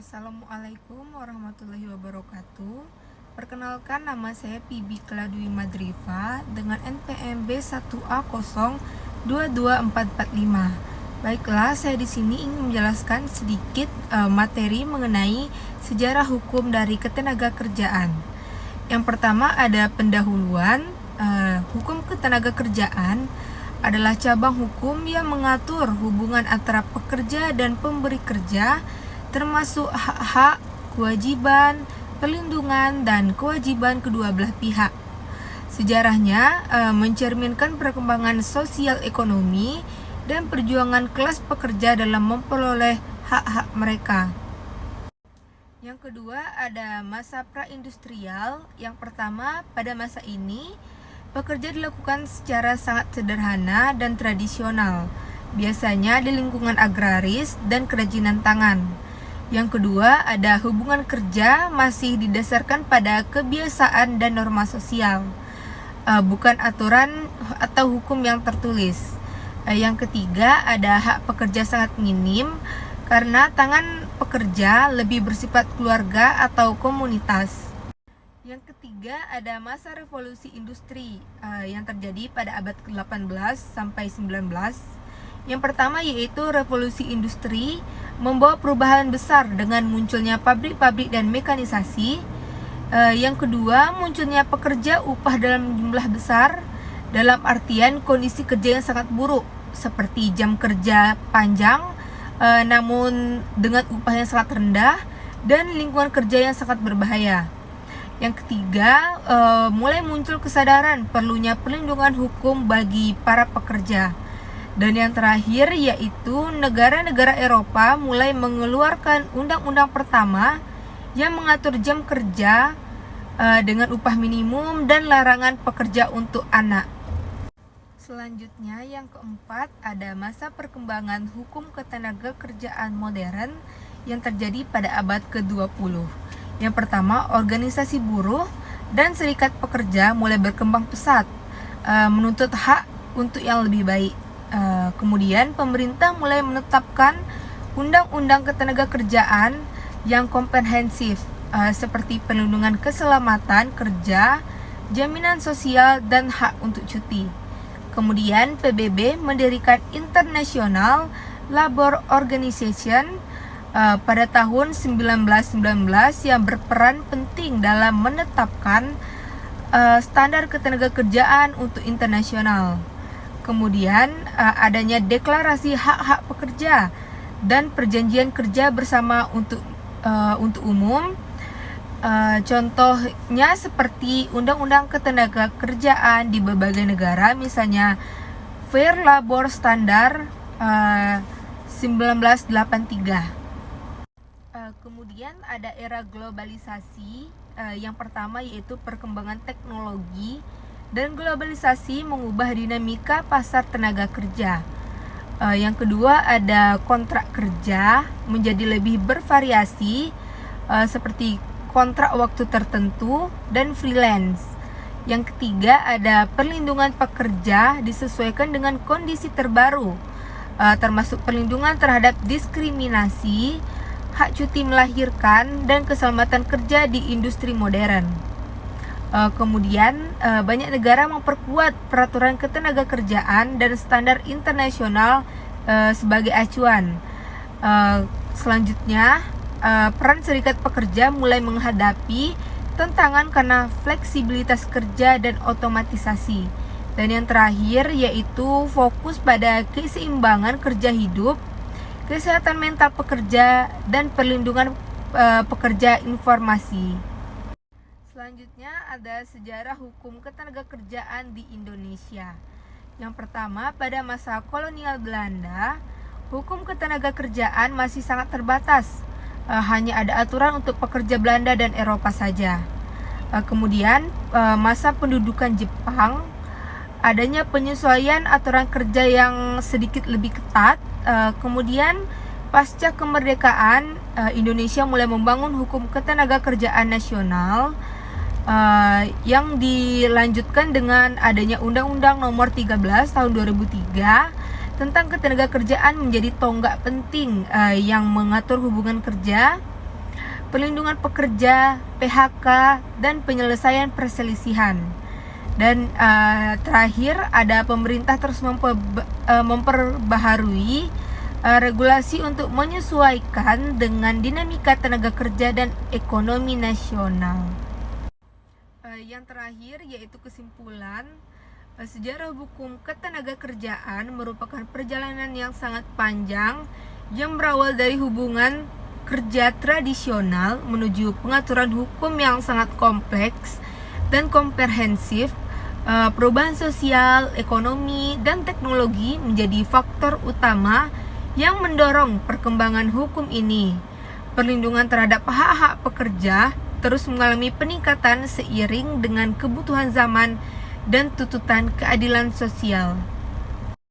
Assalamualaikum warahmatullahi wabarakatuh. Perkenalkan, nama saya Pibi Kladwi Madrifa dengan NPM B1A022445. Baiklah, saya di sini ingin menjelaskan sedikit materi mengenai sejarah hukum dari ketenagakerjaan. Yang pertama ada pendahuluan. Hukum ketenagakerjaan adalah cabang hukum yang mengatur hubungan antara pekerja dan pemberi kerja, termasuk hak-hak, kewajiban, perlindungan, dan kewajiban kedua belah pihak. Sejarahnya mencerminkan perkembangan sosial ekonomi dan perjuangan kelas pekerja dalam memperoleh hak-hak mereka. Yang kedua ada masa pra-industrial. Yang pertama, pada masa ini pekerja dilakukan secara sangat sederhana dan tradisional, biasanya di lingkungan agraris dan kerajinan tangan. Yang kedua, ada hubungan kerja masih didasarkan pada kebiasaan dan norma sosial, bukan aturan atau hukum yang tertulis. Yang ketiga, ada hak pekerja sangat minim karena tangan pekerja lebih bersifat keluarga atau komunitas. Yang ketiga, ada masa revolusi industri yang terjadi pada abad ke-18 sampai 19. Yang pertama yaitu revolusi industri membawa perubahan besar dengan munculnya pabrik-pabrik dan mekanisasi. Yang kedua, munculnya pekerja upah dalam jumlah besar, dalam artian kondisi kerja yang sangat buruk seperti jam kerja panjang namun dengan upah yang sangat rendah dan lingkungan kerja yang sangat berbahaya. Yang ketiga, mulai muncul kesadaran perlunya perlindungan hukum bagi para pekerja. Dan yang terakhir yaitu negara-negara Eropa mulai mengeluarkan undang-undang pertama yang mengatur jam kerja dengan upah minimum dan larangan pekerja untuk anak. Selanjutnya yang keempat ada masa perkembangan hukum ketenagakerjaan modern yang terjadi pada abad ke-20. Yang pertama, organisasi buruh dan serikat pekerja mulai berkembang pesat, menuntut hak untuk yang lebih baik. Kemudian pemerintah mulai menetapkan undang-undang ketenagakerjaan yang komprehensif, seperti perlindungan keselamatan kerja, jaminan sosial, dan hak untuk cuti. Kemudian PBB mendirikan International Labour Organization pada tahun 1919 yang berperan penting dalam menetapkan standar ketenagakerjaan untuk internasional. Kemudian adanya deklarasi hak-hak pekerja dan perjanjian kerja bersama untuk umum. Contohnya seperti undang-undang ketenagakerjaan di berbagai negara, misalnya Fair Labor Standard 1983. Kemudian ada era globalisasi. Yang pertama yaitu perkembangan teknologi dan globalisasi mengubah dinamika pasar tenaga kerja. Yang kedua ada kontrak kerja menjadi lebih bervariasi, seperti kontrak waktu tertentu dan freelance. Yang ketiga ada perlindungan pekerja disesuaikan dengan kondisi terbaru, termasuk perlindungan terhadap diskriminasi, hak cuti melahirkan, dan keselamatan kerja di industri modern. Kemudian banyak negara memperkuat peraturan ketenagakerjaan dan standar internasional sebagai acuan. Selanjutnya, peran serikat pekerja mulai menghadapi tantangan karena fleksibilitas kerja dan otomatisasi. Dan yang terakhir yaitu fokus pada keseimbangan kerja hidup, kesehatan mental pekerja, dan perlindungan pekerja informasi. Selanjutnya ada sejarah hukum ketenagakerjaan di Indonesia. Yang pertama, pada masa kolonial Belanda, hukum ketenagakerjaan masih sangat terbatas. Hanya ada aturan untuk pekerja Belanda dan Eropa saja. Kemudian masa pendudukan Jepang, adanya penyesuaian aturan kerja yang sedikit lebih ketat. Kemudian pasca kemerdekaan, Indonesia mulai membangun hukum ketenagakerjaan nasional yang dilanjutkan dengan adanya Undang-Undang Nomor 13 Tahun 2003 tentang ketenagakerjaan menjadi tonggak penting yang mengatur hubungan kerja perlindungan pekerja, PHK, dan penyelesaian perselisihan. Dan terakhir ada pemerintah terus memperbaharui regulasi untuk menyesuaikan dengan dinamika tenaga kerja dan ekonomi nasional. Yang terakhir yaitu kesimpulan, sejarah hukum ketenaga kerjaan merupakan perjalanan yang sangat panjang yang berawal dari hubungan kerja tradisional menuju pengaturan hukum yang sangat kompleks dan komprehensif. Perubahan sosial, ekonomi, dan teknologi menjadi faktor utama yang mendorong perkembangan hukum ini. Perlindungan terhadap hak-hak pekerja terus mengalami peningkatan seiring dengan kebutuhan zaman dan tuntutan keadilan sosial.